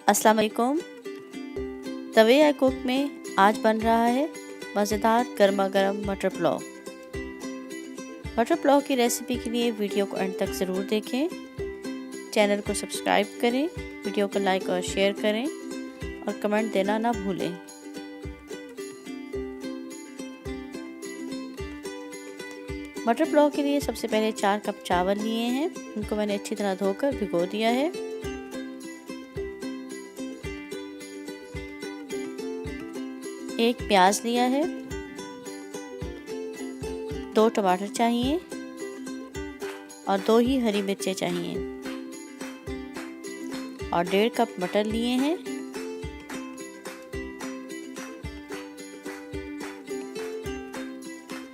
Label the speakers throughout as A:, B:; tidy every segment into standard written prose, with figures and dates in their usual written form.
A: अस्सलाम वालेकुम। तवे या कुक में आज बन रहा है मज़ेदार गर्मा गर्म मटर पुलाव। मटर पुलाव की रेसिपी के लिए वीडियो को एंड तक ज़रूर देखें। चैनल को सब्सक्राइब करें, वीडियो को लाइक और शेयर करें और कमेंट देना ना भूलें। मटर पुलाव के लिए सबसे पहले 4 कप चावल लिए हैं। उनको मैंने अच्छी तरह धोकर भिगो दिया है। एक प्याज लिया है, 2 टमाटर चाहिए और 2 ही हरी मिर्चें चाहिए और 1.5 कप मटर लिए हैं।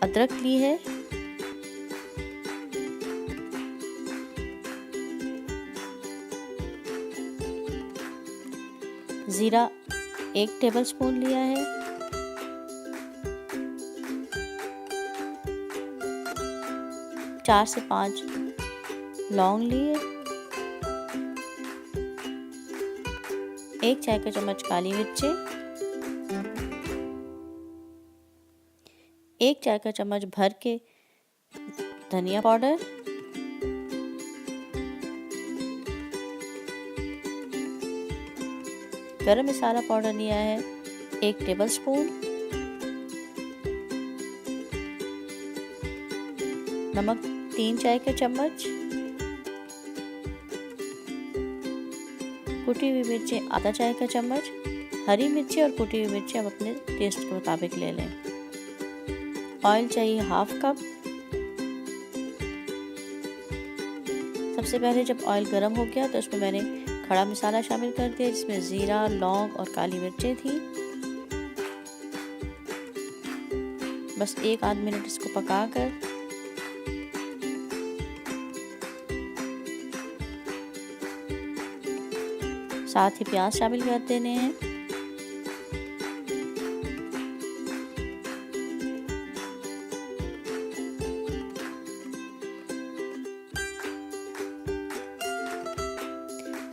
A: अदरक ली है, जीरा 1 टेबलस्पून लिया है, चार से 5 लौंग लिए, 1 चाय का चम्मच काली मिर्चें, 1 चाय का चम्मच भर के धनिया पाउडर, गरम मसाला पाउडर लिया है 1 टेबलस्पून, नमक 3 चाय के चम्मच, कुटी हुई मिर्चें आधा चाय का चम्मच। हरी मिर्ची और कुटी हुई मिर्ची आप अपने टेस्ट के मुताबिक ले लें। ऑयल चाहिए 1/2 कप। सबसे पहले जब ऑयल गर्म हो गया तो उसमें मैंने खड़ा मसाला शामिल कर दिया, जिसमें जीरा, लौंग और काली मिर्चें थी। बस 1 आध मिनट इसको पकाकर साथ ही प्याज शामिल कर देने हैं।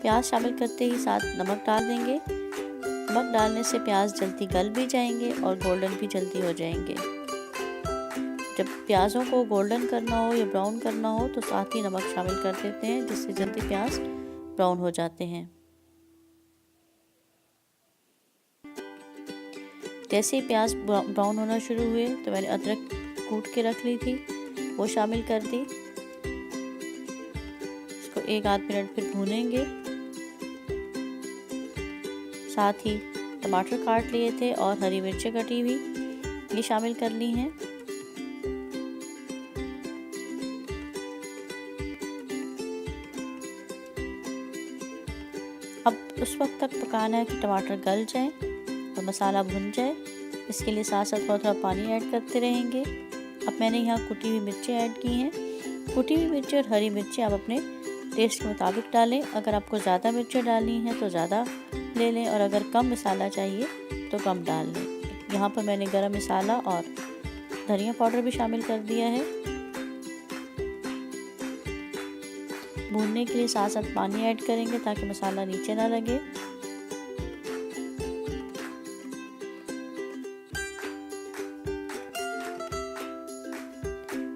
A: प्याज शामिल करते ही साथ नमक डाल देंगे। नमक डालने से प्याज जल्दी गल भी जाएंगे और गोल्डन भी जल्दी हो जाएंगे। जब प्याज़ों को गोल्डन करना हो या ब्राउन करना हो तो साथ ही नमक शामिल कर देते हैं, जिससे जल्दी प्याज ब्राउन हो जाते हैं। जैसे ही प्याज ब्राउन होना शुरू हुए तो मैंने अदरक कूट के रख ली थी, वो शामिल कर दी। इसको 1 आध मिनट फिर भूनेंगे। साथ ही टमाटर काट लिए थे और हरी मिर्चें कटी हुई ये शामिल कर ली हैं। अब उस वक्त तक पकाना है कि टमाटर गल जाए और मसाला भुन जाए। इसके लिए साथ साथ थोड़ा थोड़ा पानी ऐड करते रहेंगे। अब मैंने यहाँ कुटी हुई मिर्चें ऐड की हैं। कुटी हुई मिर्ची और हरी मिर्ची आप अपने टेस्ट के मुताबिक डालें। अगर आपको ज़्यादा मिर्चें डालनी हैं तो ज़्यादा ले लें और अगर कम मसाला चाहिए तो कम डाल लें। यहाँ पर मैंने गरम मसाला और धनिया पाउडर भी शामिल कर दिया है। भूनने के लिए साथ साथ पानी ऐड करेंगे ताकि मसाला नीचे ना लगे।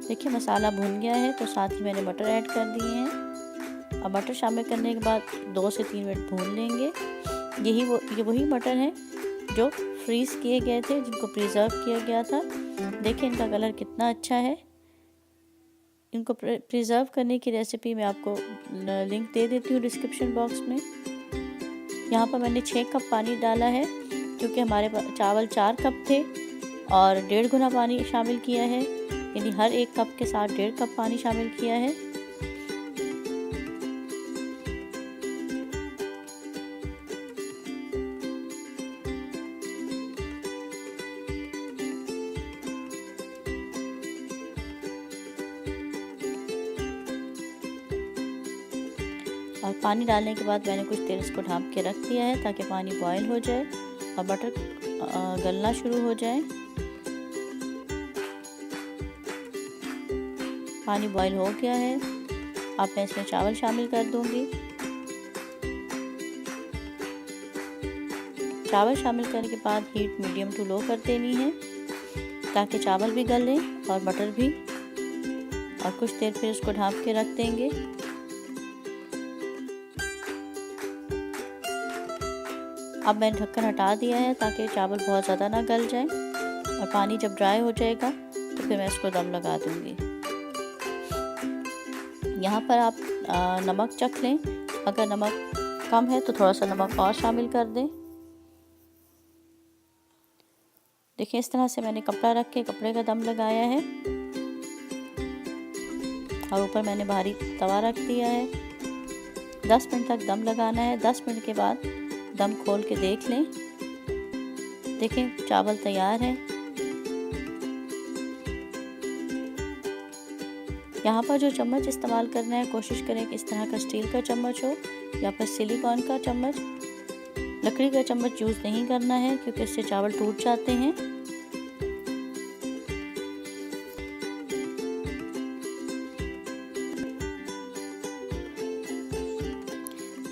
A: देखिए मसाला भुन गया है तो साथ ही मैंने मटर ऐड कर दिए हैं। अब मटर शामिल करने के बाद 2 से 3 मिनट भून लेंगे। ये वही मटर हैं जो फ्रीज़ किए गए थे, जिनको प्रिजर्व किया गया था। देखिए इनका कलर कितना अच्छा है। इनको प्रिजर्व करने की रेसिपी मैं आपको लिंक दे देती हूँ डिस्क्रिप्शन बॉक्स में। यहाँ पर मैंने 6 कप पानी डाला है, क्योंकि हमारे चावल 4 कप थे और 1.5 गुना पानी शामिल किया है, यानी हर 1 कप के साथ 1.5 कप पानी शामिल किया है। और पानी डालने के बाद मैंने कुछ देर इसको ढाँप के रख दिया है ताकि पानी बॉयल हो जाए और मटर गलना शुरू हो जाए। पानी बॉईल हो गया है। अब मैं इसमें चावल शामिल कर दूंगी। चावल शामिल करने के बाद हीट मीडियम टू लो कर देनी है ताकि चावल भी गले और मटर भी, और कुछ देर फिर उसको ढाँप के रख देंगे। अब मैंने ढक्कन हटा दिया है ताकि चावल बहुत ज़्यादा ना गल जाए, और पानी जब ड्राई हो जाएगा तो फिर मैं इसको दम लगा दूंगी। यहाँ पर आप नमक चख लें, अगर नमक कम है तो थोड़ा सा नमक और शामिल कर दें। देखिए इस तरह से मैंने कपड़ा रख के कपड़े का दम लगाया है, और ऊपर मैंने भारी तवा रख दिया है। 10 मिनट तक दम लगाना है। 10 मिनट के बाद दम खोल के देख लें। देखें चावल तैयार है। यहाँ पर जो चम्मच इस्तेमाल करना है कोशिश करें कि इस तरह का स्टील का चम्मच हो या फिर सिलिकॉन का चम्मच। लकड़ी का चम्मच यूज़ नहीं करना है क्योंकि इससे चावल टूट जाते हैं।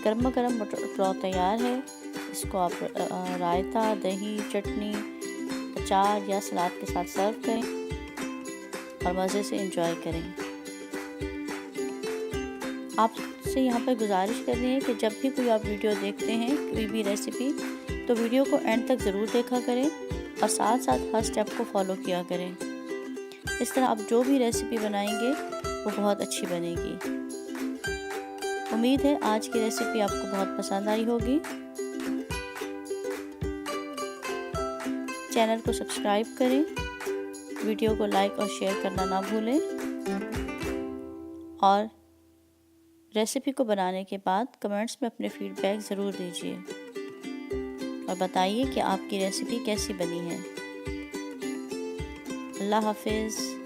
A: गर्मा गर्म मटर पुलाव तैयार है। इसको आप रायता, दही, चटनी, अचार या सलाद के साथ सर्व करें और मज़े से एंजॉय करें। आपसे यहाँ पर गुजारिश कर रही है कि जब भी कोई आप वीडियो देखते हैं, कोई भी रेसिपी, तो वीडियो को एंड तक ज़रूर देखा करें और साथ साथ हर स्टेप को फॉलो किया करें। इस तरह आप जो भी रेसिपी बनाएंगे वो बहुत अच्छी बनेगी। उम्मीद है आज की रेसिपी आपको बहुत पसंद आई होगी। चैनल को सब्सक्राइब करें, वीडियो को लाइक और शेयर करना ना भूलें, और रेसिपी को बनाने के बाद कमेंट्स में अपने फीडबैक ज़रूर दीजिए और बताइए कि आपकी रेसिपी कैसी बनी है। अल्लाह हाफिज़।